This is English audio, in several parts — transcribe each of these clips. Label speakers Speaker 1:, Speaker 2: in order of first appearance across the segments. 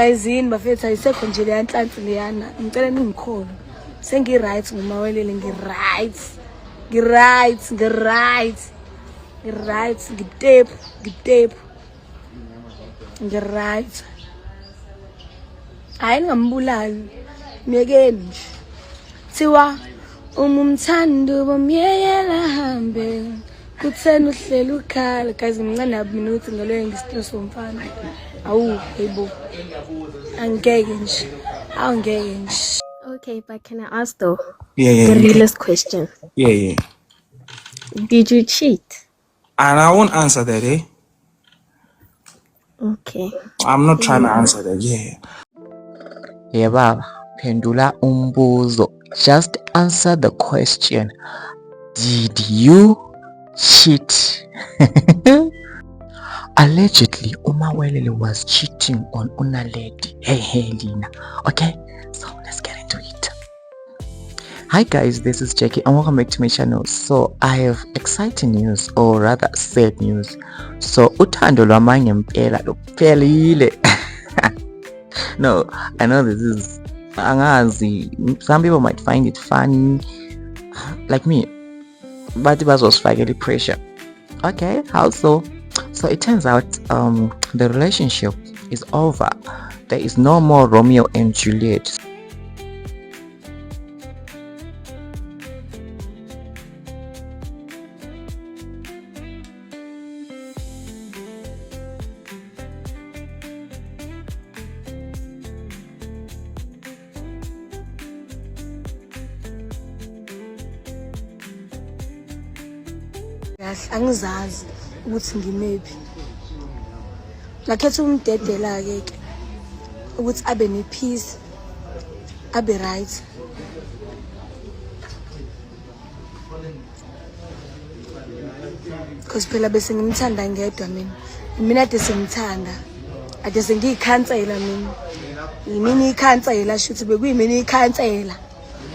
Speaker 1: Ayizini bafethu ayisekho nje leya nhlansi leyana. Ngicela ningikhole. Sengi-right ngumawelele ngi-right. Ngi-right. Ngitepu. Ngi-right. Hayi ngambulali. Miyekeni nje. Thiwa umthando bomyeyela hambe. Kuthena uhlela ukhala guys mncane abini ukuthi ngaloyo ngistress womfana. Awu yebo. Angeke nje. Awungeke nje.
Speaker 2: Okay, but can I ask though?
Speaker 3: Yeah.
Speaker 2: The realest question.
Speaker 3: Yeah.
Speaker 2: Did you cheat?
Speaker 3: And I won't answer that, eh?
Speaker 2: Okay.
Speaker 3: I'm not trying to answer that, yeah.
Speaker 4: Yeah, baba, pendula umbuzo. Just answer the question. Did you cheat? Allegedly, Umawelele was cheating on Unaledi. Hey, Lina. Okay, so let's get into it. Hi guys, this is Jackie and welcome back to my channel. So I have exciting news, or rather sad news. So uthando lwamanye mpela luphelile. No, I know this is angazi. Some people might find it funny, like me, but it was fakely pressure. Okay, how so? So it turns out the relationship is over. There is no more Romeo and Juliet.
Speaker 1: Angizazi ukuthi ngimephi. Ngakhetha umdedela ke ukuthi abe nepeace, abe right. Because phela bese ngimthanda ngedwa mina. Mina ade sengithanda. Ade sengiyikhansela mina. Yimini ikhansela shuthi bekuyimini ikhansela.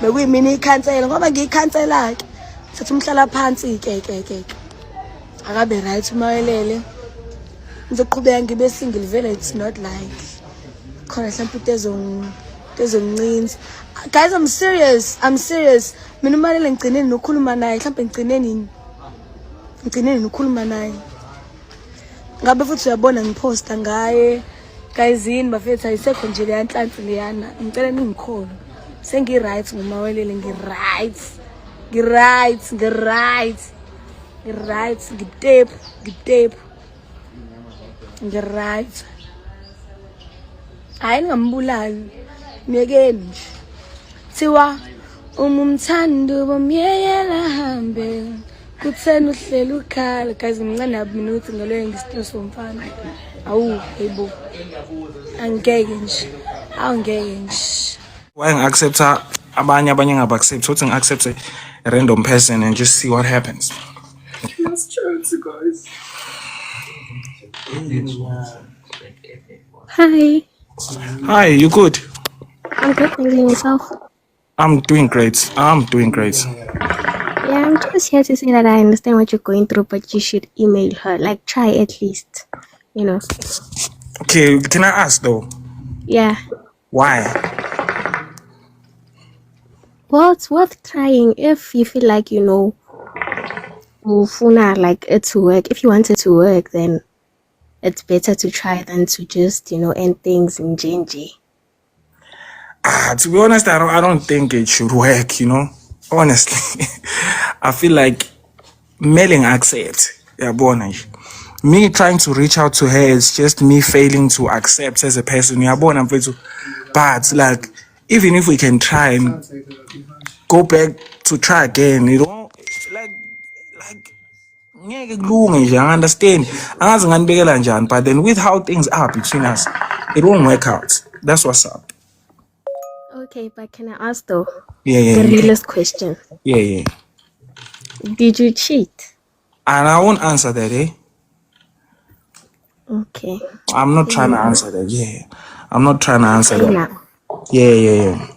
Speaker 1: Bekuyimini ikhansela ngoba ngiyikhansela ke. Sathi umhlala phansi ke. Akabe right umayelele. Ngizoqhubeka ngibe single vele, it's not like khona mhlawumbe tezoncinci. Guys, I'm serious. Mina umayelele ngigcineni nokhuluma naye, mhlawumbe ngigcineni nokhuluma naye. Ngabe futhi uyabona ngiposta ngaye. Guys, yini bafethu ayisekho nje leya nhlansi leyana. Ngicela ningikhole. Sengi-right ngumawelele ngi-right. Ngitepu. Ngi-right. Hayi ngambulali. Miyekeni nje. Thiwa umthando bomyeyela hambe. Kuthena uhlela ukhala guys mncane abini ukuthi ngaloyo ngistress womfana. Awu yebo. Angeke nje. Awungeke nje.
Speaker 3: Why accept abanye ngaba-accept ukuthi ngi-accept a random person and just see what happens.
Speaker 5: Let's chance, guys.
Speaker 2: Hi,
Speaker 3: You good?
Speaker 2: I'm good, thanking yourself.
Speaker 3: I'm doing great.
Speaker 2: Yeah, I'm just here to say that I understand what you're going through, but you should email her. Like, try at least, you know.
Speaker 3: Okay, can I ask though?
Speaker 2: Yeah.
Speaker 3: Why?
Speaker 2: Well, it's worth trying if you feel like, you know, ufuna like it to work. If you want it to work, then it's better to try than to just, you know, end things in JNJ.
Speaker 3: To be honest, I don't think it should work, you know. Honestly, I feel like mailing accept. Yeah, bonaj. Me trying to reach out to her is just me failing to accept as a person. Yeah, but like, even if we can try and go back to try again, you know, like. I understand. But then with how things are between us, it won't work out. That's what's up.
Speaker 2: Okay, but can I ask though?
Speaker 3: Yeah.
Speaker 2: The realest question.
Speaker 3: Yeah.
Speaker 2: Did you cheat?
Speaker 3: And I won't answer that, eh?
Speaker 2: Okay.
Speaker 3: I'm not trying to answer that, yeah. I'm not trying to answer that.
Speaker 2: Now.
Speaker 3: Yeah.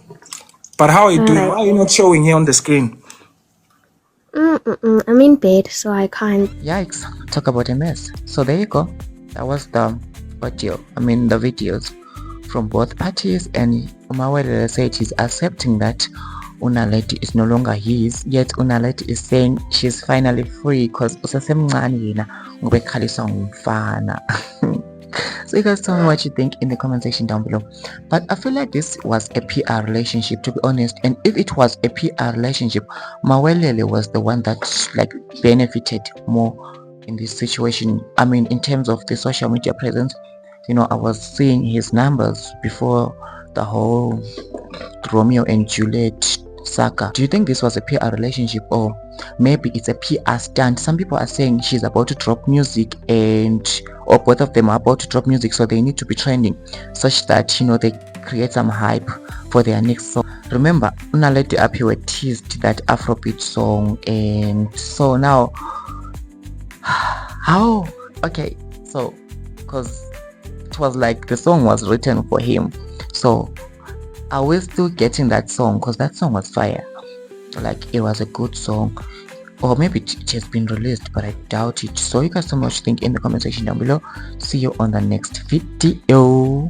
Speaker 3: But how are you doing?
Speaker 2: Alright.
Speaker 3: Why are you not showing here on the screen?
Speaker 2: I'm in bed, so I can't.
Speaker 4: Yikes, talk about a mess. So there you go. That was the videos from both parties, and Umawelele said he's accepting that Unaledi is no longer his, yet Unaledi is saying she's finally free because usasemncane yena ngoba ekhaliswa ngumfana. So you guys tell me what you think in the comment section down below. But I feel like this was a PR relationship, to be honest, and if it was a PR relationship, Mawelele was the one that like benefited more in this situation. I mean, in terms of the social media presence, you know, I was seeing his numbers before the whole Romeo and Juliet saga. Do you think this was a PR relationship, or maybe it's a PR stunt? Some people are saying she's about to drop music, or both of them are about to drop music, so they need to be trending such that, you know, they create some hype for their next song. Remember, Unaledi Aphi were teased that Afrobeat song, and so now how? Okay, so because it was like the song was written for him, so are we still getting that song? Because that song was fire, like it was a good song, or maybe it has been released, but I doubt it. So you guys so much think in the comment section down below. See you on the next video.